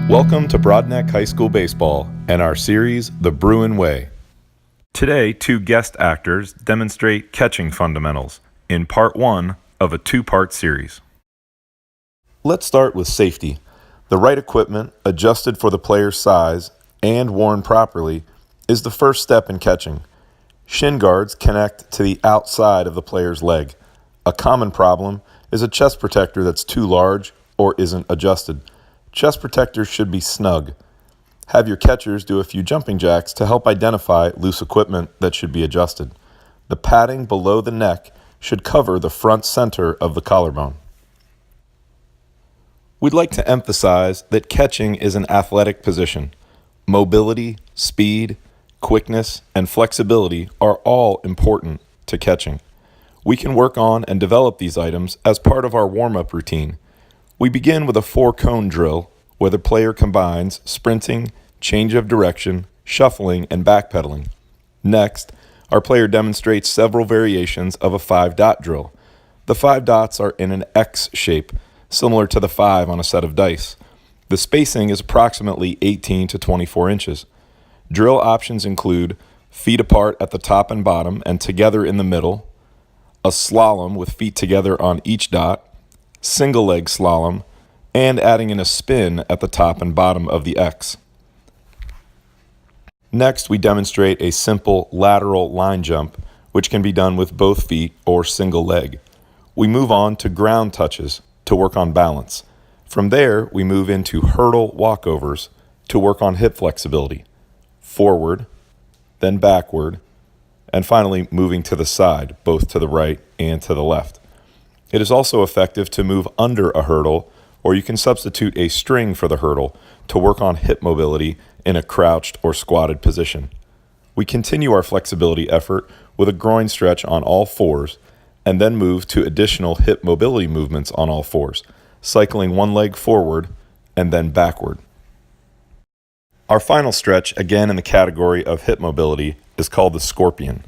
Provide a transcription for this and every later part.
Welcome to Broadneck High School Baseball and our series, The Bruin Way. Today, two guest actors demonstrate catching fundamentals in part one of a two-part series. Let's start with safety. The right equipment, adjusted for the player's size and worn properly, is the first step in catching. Shin guards connect to the outside of the player's leg. A common problem is a chest protector that's too large or isn't adjusted. Chest protectors should be snug. Have your catchers do a few jumping jacks to help identify loose equipment that should be adjusted. The padding below the neck should cover the front center of the collarbone. We'd like to emphasize that catching is an athletic position. Mobility, speed, quickness, and flexibility are all important to catching. We can work on and develop these items as part of our warm-up routine. We begin with a 4-cone drill where the player combines sprinting, change of direction, shuffling, and backpedaling. Next, our player demonstrates several variations of a 5-dot drill. The 5 dots are in an X shape, similar to the 5 on a set of dice. The spacing is approximately 18 to 24 inches. Drill options include feet apart at the top and bottom and together in the middle, a slalom with feet together on each dot, single leg slalom, and adding in a spin at the top and bottom of the X. Next, we demonstrate a simple lateral line jump, which can be done with both feet or single leg. We move on to ground touches to work on balance. From there, we move into hurdle walkovers to work on hip flexibility, forward, then backward, and finally moving to the side, both to the right and to the left. It is also effective to move under a hurdle, or you can substitute a string for the hurdle to work on hip mobility in a crouched or squatted position. We continue our flexibility effort with a groin stretch on all fours, and then move to additional hip mobility movements on all fours, cycling one leg forward and then backward. Our final stretch, again in the category of hip mobility, is called the scorpion.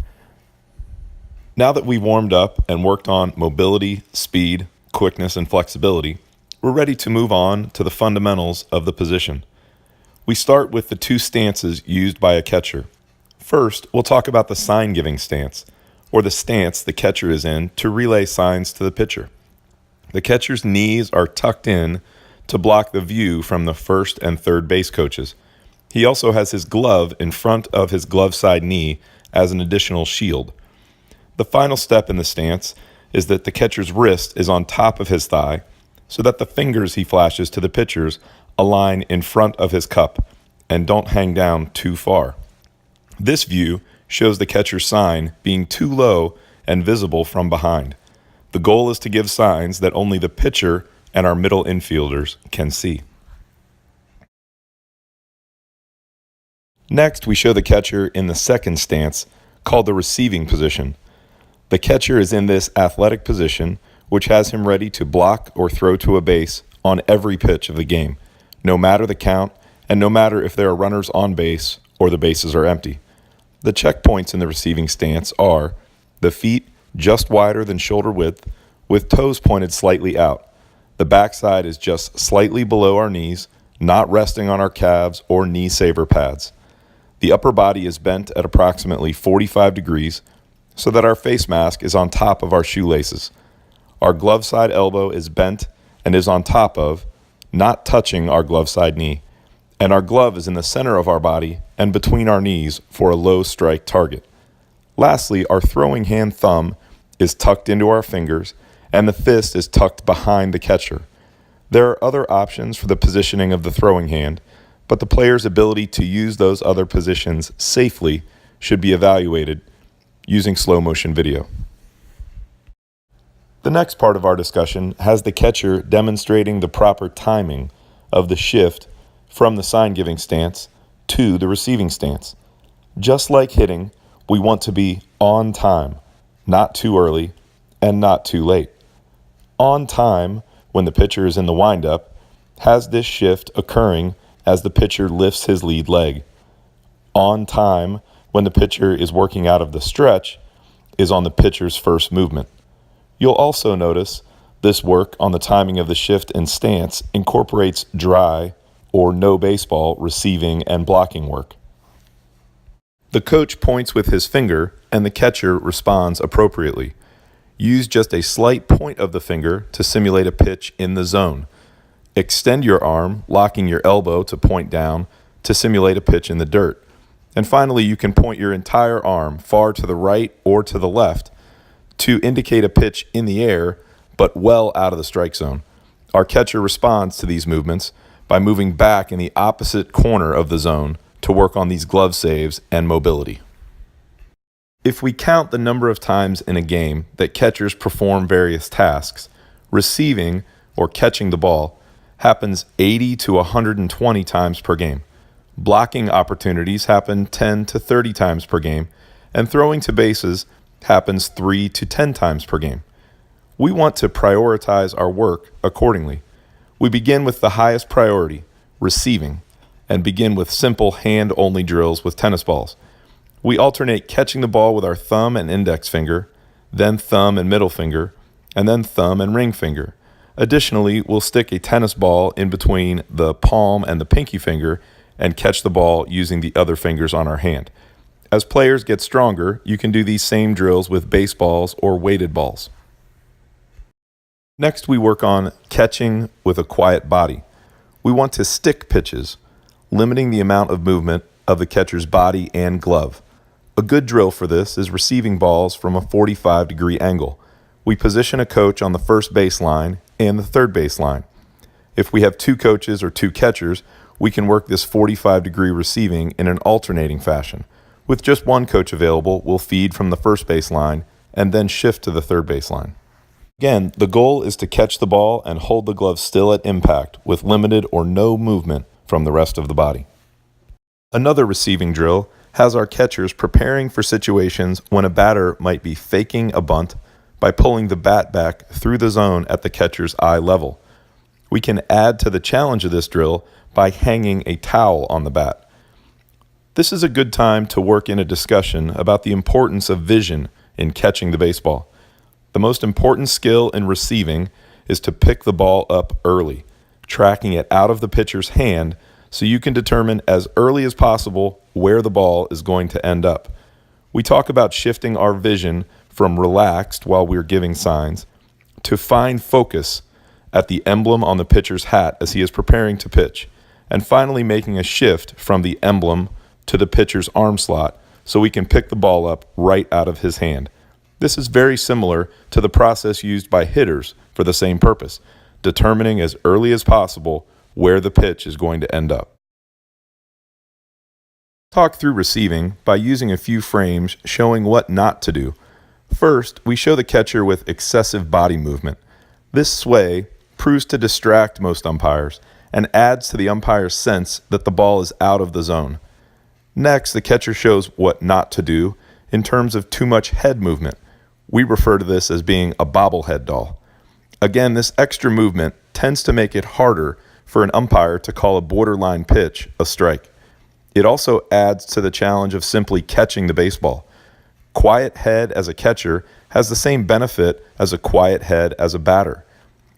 Now that we've warmed up and worked on mobility, speed, quickness, and flexibility, we're ready to move on to the fundamentals of the position. We start with the two stances used by a catcher. First, we'll talk about the sign-giving stance, or the stance the catcher is in to relay signs to the pitcher. The catcher's knees are tucked in to block the view from the first and third base coaches. He also has his glove in front of his glove side knee as an additional shield. The final step in the stance is that the catcher's wrist is on top of his thigh so that the fingers he flashes to the pitchers align in front of his cup and don't hang down too far. This view shows the catcher's sign being too low and visible from behind. The goal is to give signs that only the pitcher and our middle infielders can see. Next, we show the catcher in the second stance, called the receiving position. The catcher is in this athletic position, which has him ready to block or throw to a base on every pitch of the game, no matter the count and no matter if there are runners on base or the bases are empty. The checkpoints in the receiving stance are the feet just wider than shoulder width, with toes pointed slightly out. The backside is just slightly below our knees, not resting on our calves or knee saver pads. The upper body is bent at approximately 45 degrees, so that our face mask is on top of our shoelaces. Our glove side elbow is bent and is on top of, not touching our glove side knee, and our glove is in the center of our body and between our knees for a low strike target. Lastly, our throwing hand thumb is tucked into our fingers and the fist is tucked behind the catcher. There are other options for the positioning of the throwing hand, but the player's ability to use those other positions safely should be evaluated using slow motion video. The next part of our discussion has the catcher demonstrating the proper timing of the shift from the sign-giving stance to the receiving stance. Just like hitting, we want to be on time, not too early and not too late. On time, when the pitcher is in the windup, has this shift occurring as the pitcher lifts his lead leg. On time, when the pitcher is working out of the stretch, is on the pitcher's first movement. You'll also notice this work on the timing of the shift and stance incorporates dry or no baseball receiving and blocking work. The coach points with his finger and the catcher responds appropriately. Use just a slight point of the finger to simulate a pitch in the zone. Extend your arm, locking your elbow to point down to simulate a pitch in the dirt. And finally, you can point your entire arm far to the right or to the left to indicate a pitch in the air, but well out of the strike zone. Our catcher responds to these movements by moving back in the opposite corner of the zone to work on these glove saves and mobility. If we count the number of times in a game that catchers perform various tasks, receiving or catching the ball happens 80 to 120 times per game. Blocking opportunities happen 10 to 30 times per game, and throwing to bases happens 3 to 10 times per game. We want to prioritize our work accordingly. We begin with the highest priority, receiving, and begin with simple hand-only drills with tennis balls. We alternate catching the ball with our thumb and index finger, then thumb and middle finger, and then thumb and ring finger. Additionally, we'll stick a tennis ball in between the palm and the pinky finger and catch the ball using the other fingers on our hand. As players get stronger, you can do these same drills with baseballs or weighted balls. Next, we work on catching with a quiet body. We want to stick pitches, limiting the amount of movement of the catcher's body and glove. A good drill for this is receiving balls from a 45-degree angle. We position a coach on the first baseline and the third baseline. If we have two coaches or two catchers, we can work this 45-degree receiving in an alternating fashion. With just one coach available, we'll feed from the first baseline and then shift to the third baseline. Again, the goal is to catch the ball and hold the glove still at impact with limited or no movement from the rest of the body. Another receiving drill has our catchers preparing for situations when a batter might be faking a bunt by pulling the bat back through the zone at the catcher's eye level. We can add to the challenge of this drill by hanging a towel on the bat. This is a good time to work in a discussion about the importance of vision in catching the baseball. The most important skill in receiving is to pick the ball up early, tracking it out of the pitcher's hand so you can determine as early as possible where the ball is going to end up. We talk about shifting our vision from relaxed while we're giving signs to fine focus at the emblem on the pitcher's hat as he is preparing to pitch, and finally making a shift from the emblem to the pitcher's arm slot so we can pick the ball up right out of his hand. This is very similar to the process used by hitters for the same purpose, determining as early as possible where the pitch is going to end up. Talk through receiving by using a few frames showing what not to do. First, we show the catcher with excessive body movement. This sway proves to distract most umpires and adds to the umpire's sense that the ball is out of the zone. Next, the catcher shows what not to do in terms of too much head movement. We refer to this as being a bobblehead doll. Again, this extra movement tends to make it harder for an umpire to call a borderline pitch a strike. It also adds to the challenge of simply catching the baseball. Quiet head as a catcher has the same benefit as a quiet head as a batter.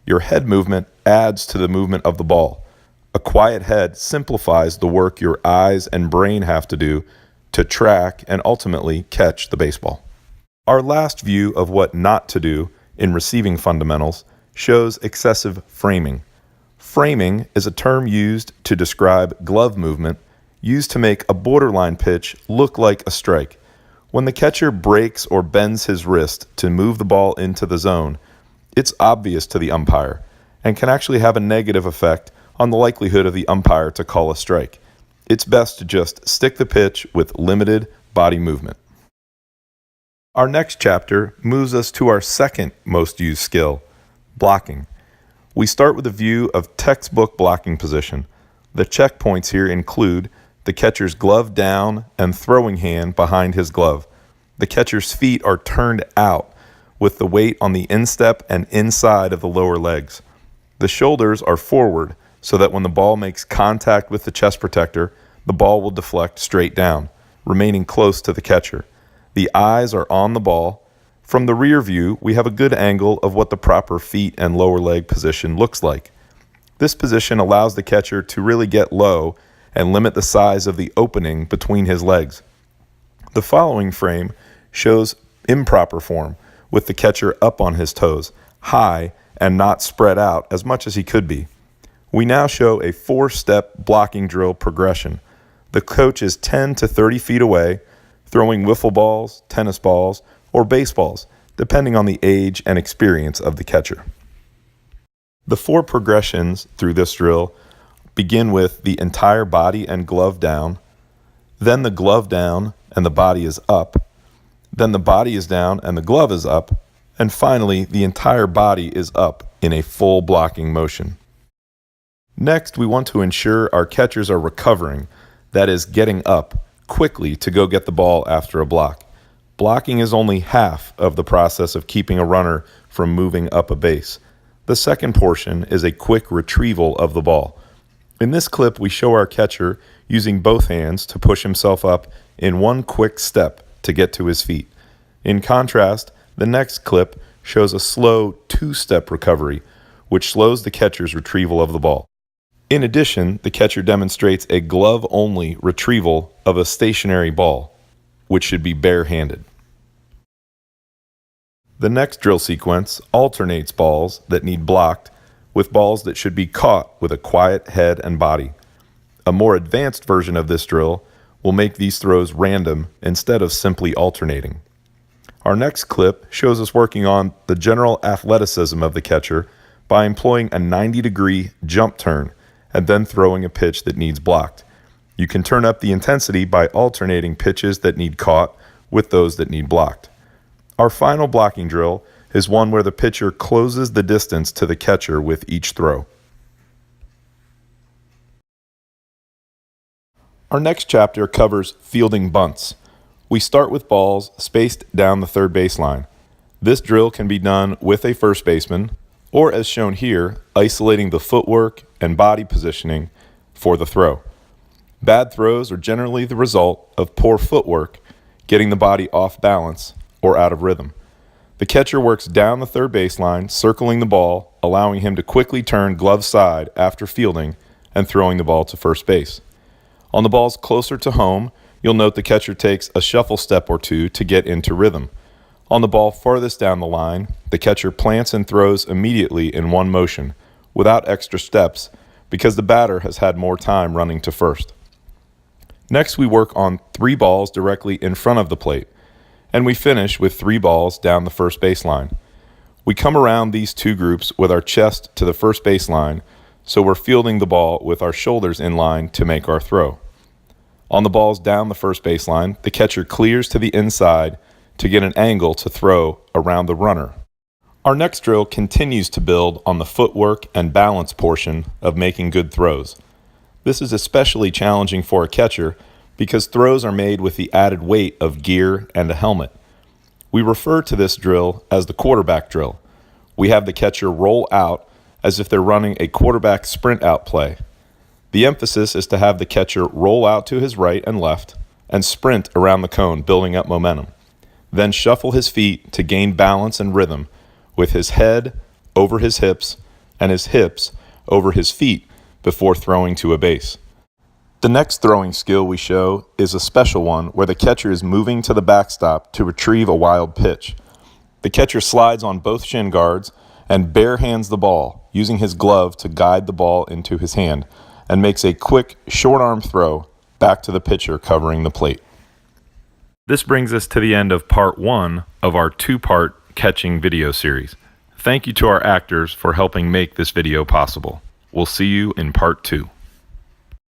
Your head movement adds to the movement of the ball. A quiet head simplifies the work your eyes and brain have to do to track and ultimately catch the baseball. Our last view of what not to do in receiving fundamentals shows excessive framing. Framing is a term used to describe glove movement used to make a borderline pitch look like a strike. When the catcher breaks or bends his wrist to move the ball into the zone, it's obvious to the umpire and can actually have a negative effect on the likelihood of the umpire to call a strike. It's best to just stick the pitch with limited body movement. Our next chapter moves us to our second most used skill, blocking. We start with a view of textbook blocking position. The checkpoints here include the catcher's glove down and throwing hand behind his glove. The catcher's feet are turned out with the weight on the instep and inside of the lower legs. The shoulders are forward so that when the ball makes contact with the chest protector, the ball will deflect straight down, remaining close to the catcher. The eyes are on the ball. From the rear view, we have a good angle of what the proper feet and lower leg position looks like. This position allows the catcher to really get low and limit the size of the opening between his legs. The following frame shows improper form, with the catcher up on his toes, high and not spread out as much as he could be. We now show a 4-step blocking drill progression. The coach is 10 to 30 feet away, throwing wiffle balls, tennis balls, or baseballs, depending on the age and experience of the catcher. The 4 progressions through this drill begin with the entire body and glove down, then the glove down and the body is up, then the body is down and the glove is up, and finally the entire body is up in a full blocking motion. Next, we want to ensure our catchers are recovering, that is, getting up quickly to go get the ball after a block. Blocking is only half of the process of keeping a runner from moving up a base. The second portion is a quick retrieval of the ball. In this clip, we show our catcher using both hands to push himself up in one quick step to get to his feet. In contrast, the next clip shows a slow 2-step recovery, which slows the catcher's retrieval of the ball. In addition, the catcher demonstrates a glove-only retrieval of a stationary ball, which should be barehanded. The next drill sequence alternates balls that need blocked with balls that should be caught with a quiet head and body. A more advanced version of this drill will make these throws random instead of simply alternating. Our next clip shows us working on the general athleticism of the catcher by employing a 90-degree jump turn and then throwing a pitch that needs blocked. You can turn up the intensity by alternating pitches that need caught with those that need blocked. Our final blocking drill is one where the pitcher closes the distance to the catcher with each throw. Our next chapter covers fielding bunts. We start with balls spaced down the third baseline. This drill can be done with a first baseman, or as shown here, isolating the footwork and body positioning for the throw. Bad throws are generally the result of poor footwork, getting the body off balance or out of rhythm. The catcher works down the third baseline, circling the ball, allowing him to quickly turn glove side after fielding and throwing the ball to first base. On the balls closer to home, you'll note the catcher takes a shuffle step or two to get into rhythm. On the ball farthest down the line, the catcher plants and throws immediately in one motion, without extra steps, because the batter has had more time running to first. Next, we work on 3 balls directly in front of the plate, and we finish with 3 balls down the first baseline. We come around these 2 groups with our chest to the first baseline, so we're fielding the ball with our shoulders in line to make our throw. On the balls down the first baseline, the catcher clears to the inside to get an angle to throw around the runner. Our next drill continues to build on the footwork and balance portion of making good throws. This is especially challenging for a catcher because throws are made with the added weight of gear and a helmet. We refer to this drill as the quarterback drill. We have the catcher roll out as if they're running a quarterback sprint out play. The emphasis is to have the catcher roll out to his right and left and sprint around the cone, building up momentum. Then shuffle his feet to gain balance and rhythm with his head over his hips and his hips over his feet before throwing to a base. The next throwing skill we show is a special one where the catcher is moving to the backstop to retrieve a wild pitch. The catcher slides on both shin guards and barehands the ball, using his glove to guide the ball into his hand, and makes a quick short arm throw back to the pitcher covering the plate. This brings us to the end of part 1 of our 2-part catching video series. Thank you to our actors for helping make this video possible. We'll see you in part 2.